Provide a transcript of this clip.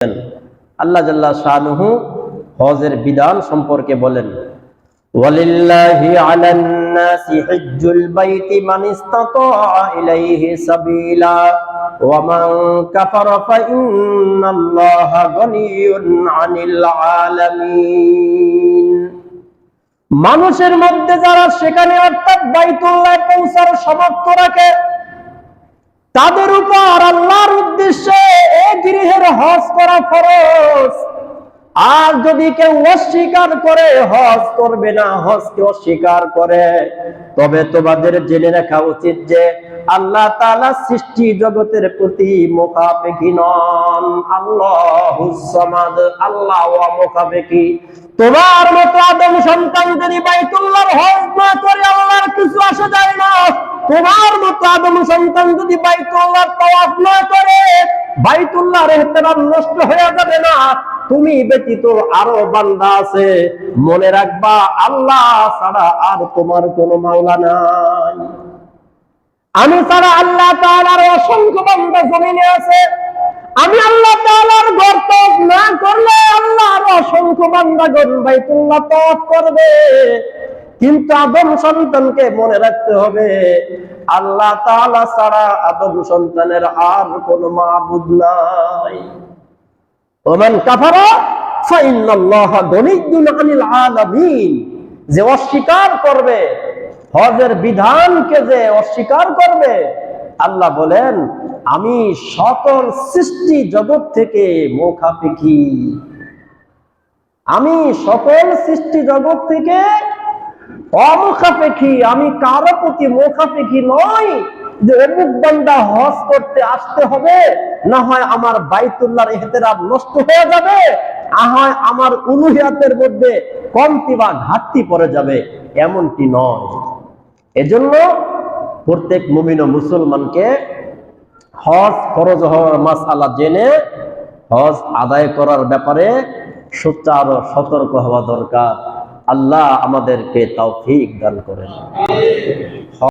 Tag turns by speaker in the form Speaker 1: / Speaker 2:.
Speaker 1: আল্লাহ জাল্লা শানুহু হজের বিধান সম্পর্কে বলেন, ওয়ালিল্লাহি আলান নাসি হিজ্জুল বাইতি মান ইসতাতা ইলাইহি সাবিলা ওয়া মান কাফারা ফা ইন্নাল্লাহা গনিয়্যুন আনিল আলামিন। মানুষের মধ্যে যারা সেখানে অর্থাৎ বাইতুল্লাহ পৌঁছার সামর্থ্য রাখে তাদের উপর আল্লাহর উদ্দেশ্যে এই গৃহের হজ করা ফরজ। আর যদি কেউ অস্বীকার করে, হজ করবে না, হজকে অস্বীকার করে, তবে তোমাদের জেনে রাখা উচিত যে আল্লাহ তাআলা সৃষ্টি জগতের প্রতি মুখাপেক্ষী নন। আল্লাহুস সামাদ, আল্লাহ মুখাপেক্ষী। তোমার মতো আদম সন্তান যদি বাইতুল্লাহর হজ না করে আল্লাহর কিছু আসে যায় না। তোমার মতো আদম সন্তান যদি বাইতুল্লাহর তাওয়াফ না করে বাইতুল্লাহর ইহতিরাম নষ্ট হয়ে যাবে না। তুমি ব্যতীত আরো বান্দা আছে, মনে রাখবা আল্লাহ ছাড়া আর তোমার কোনো মাওলা নাই। আমি ছাড়া আল্লাহ তাআলার অসংখ্য বান্দা জমিনে আছে। আমি আল্লাহ তাআলার ঘর তওয়াফ না করলে আল্লাহর অসংখ্য বান্দাগণ বাইতুল্লাহ তওয়াফ করবে। কিন্তু আদম সন্তানকে মনে রাখতে হবে আল্লাহ তাআলা ছাড়া আদম সন্তানের আর কোনো মাবুদ নাই। ওমান কাফারা ফাইন্নাল্লাহা গনিয়্যুন আনিল আলামিন। যে অস্বীকার করবে হজের বিধানকে, যে অস্বীকার করবে, আল্লাহ বলেন আমি সকল সৃষ্টি জগৎ থেকে মুখাপেক্ষী। আমি সকল সৃষ্টি জগৎ থেকে অমুখাপেক্ষী। আমি কারো প্রতি মুখাপেক্ষী নই যে অমুক বান্দা হজ করতে আসতে হবে, না হয় আমার বাইতুল্লাহর ইহতিরাম নষ্ট হয়ে যাবে, না হয় আমার উলুহিয়াতের মধ্যে কমতি বা ঘাটতি পড়ে যাবে, এমনটি নয়। এজন্য প্রত্যেক মুমিন ও মুসলমানকে হজ ফরজ হওয়ার মাসআলা জেনে হজ আদায় করার ব্যাপারে সোচ্চার ও সতর্ক হওয়া দরকার। আল্লাহ আমাদেরকে তৌফিক দান করেন।